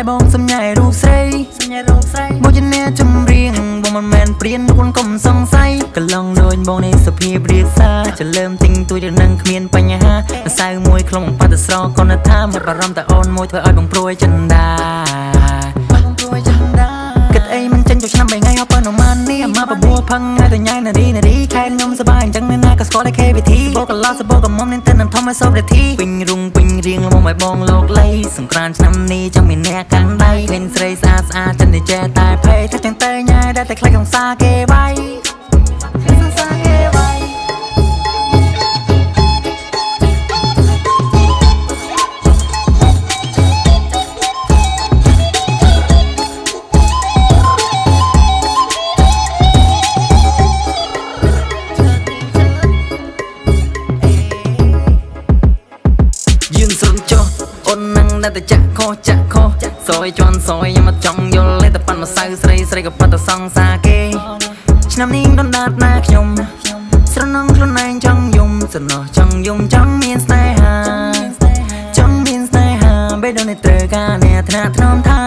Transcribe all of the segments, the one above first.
បាយបងសំញ៉ៃរូបស្រីមកជាអ្នកចម្រៀងបងមិនមែនព្រានគុណកុំសង្ស័យកន្លងដូចបងនេះសុភាពរៀបសារចលើមទិញទួយនឹងគ្មានបញ្ហាសៅមួយក្នុងបាត់ស្រកូនថាមកបារម្ភតែអូនមួយធ្វើឲ្យបងព្រួយចិនដាគិតអីមិនចេញចូលឆ្នាំ3ថ្ងៃអស់ប៉ុណ្ណមាននេះអាមកបបួផឹងឲ្យតែញ៉ៃនារីខែខ្ញុំសប្បាយអញ្ចឹងនៅណាក៏ស្គាល់តែ KVT បោកកឡោសបោកកមុំនឹងទៅនឹងធំឲ្យសូបរាធីពេញរុងពេញរៀងលំឲ្យបងលោកលៃសង្ក្រានឆ្នាំនេះចង់មានអ្នកកាន់ដៃឃើញស្រីស្អាតស្អាតចិនតែចេះតែភ័យថាចឹងតែញ៉ៃដែលតែខ្លាចក្នុងសាគេវាយยืนสนจอអូននឹងតែចាក់ខុសសយជន់សយខ្ញុំមកចង់យល់តែប៉ាន់មកសៅស្រីក៏ប៉ាត់ទៅសង្សារគេឆ្នាំនេះដុនដាតណាខ្ញុំស្រណងខ្លួនឯងចង់យំសំណោះចង់យំចង់មានស្នេហាបេដនេះត្រូវការអ្នកថ្នាក់ថ្នមថៃ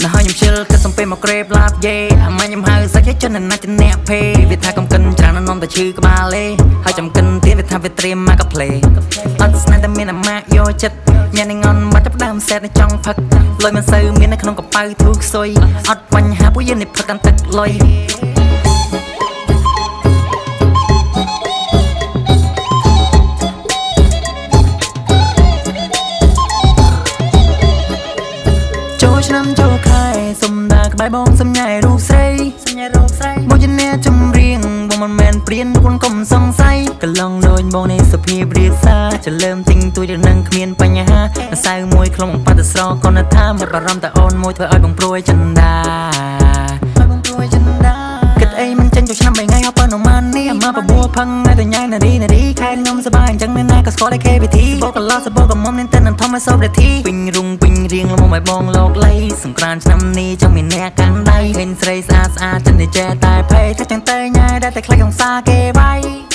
ណាស់ខ្ញុំជិលគិតសំពេលមកក្រេបឡាប់យេអាម៉ាញ់ខ្ញុំហៅសាច់ឲ្យចិនណាស់ជាអ្នកភេវាថាកំកិនច្រើននំតែឈឺក្បាលលេហើយចំកិនទៀតវាថាវាត្រៀមមកកាផ្លេអត់ស្នេហ៍តែមានអាម៉ាក់យកចិត្តញ៉ាំងន់មកចាប់ដើមសែតនៅចង់ផឹកលុយមិនសូវមាននៅក្នុងកប៉ៅធូខ្សុយអត់បញ្ហាពួកយើងនេះផឹកកាន់ទឹកលុយឆ្នាំចូលខែសុំដាក្បែរបងសំញ៉ៃរូបស្រីមកជាអ្នកចម្រៀងបងមិនមែនព្រានគុណកុំសង្ស័យកន្លងដូចបងនេះសុភាពរៀបសារចលើមទិញទួយនឹងគ្មានបញ្ហាសៅមួយក្នុងបាត់ស្រកូនថាមកបារម្ភតែអូនមួយធ្វើឲ្យបងព្រួយចិនដាគិតអីមិនចេញចូលឆ្នាំ3ថ្ងៃអស់ប៉ុណ្ណមាននេះអាមកបបួផឹងឲ្យតែញ៉ៃនារីខែខ្ញុំសប្បាយអញ្ចឹងនៅណាក៏ស្គាល់តែ KVT បោកកឡោសបោកកមុំនឹងទៅនឹងធំឲ្យសូបរាធីពេញរុងពេញរៀងលំឲ្យបងលោកលៃសង្ក្រានឆ្នាំនេះចង់មានអ្នកកាន់ដៃឃើញស្រីស្អាតចិនតែចេះតែភ័យថាចឹងតែញ៉ៃដែលតែខ្លាចក្នុងសាគេវាយ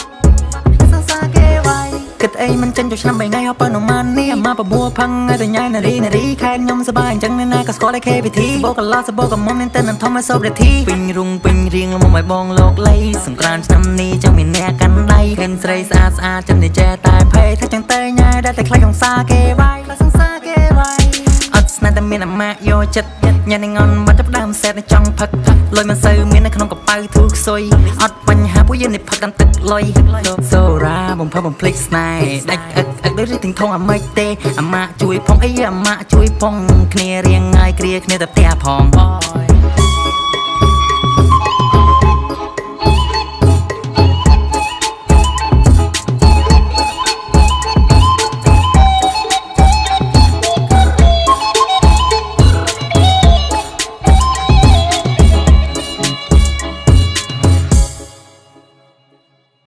គិតអីមិនចេញចូលឆ្នាំ3ថ្ងៃអស់ប៉ុណ្ណមាននេះអាមកបបួផឹងឲ្យតែញ៉ៃនារីខែខ្ញុំសប្បាយអញ្ចឹងនៅណាក៏ស្គាល់តែ KVT បោកកឡោសបោកកមុំនឹងទៅនឹងធំឲ្យសូបរាធីពេញរុងពេញរៀងលំឲ្យបងលោកលៃសង្ក្រានឆ្នាំនេះចង់មានអ្នកកាន់ដៃឃើញស្រីស្អាតចិនតែចេះតែភ័យថាចឹងតែញ៉ៃដែលតែខ្លាចក្នុងសាគេវាយអត់ស្នេហ៍តែមានអាម៉ាក់យកចិត្តញ៉ាំងន់មកចាប់ដើមសែតនៅចង់ផឹកលុយមិនសូវមាននៅក្នុងកប៉ៅធូខ្សុយអត់បញ្ហាពួកយើងនេះផឹកកាន់ទឹកលុយសូរ៉ាបំភ្លេចស្នេហ៍ដាច់អឹកដូចរីទាំងធំអាម៉េចទេអាម៉ាក់ជួយផងអីអាម៉ាក់ជួយផងគ្នារៀងងាយគ្រាគ្នាតែផ្ទះផង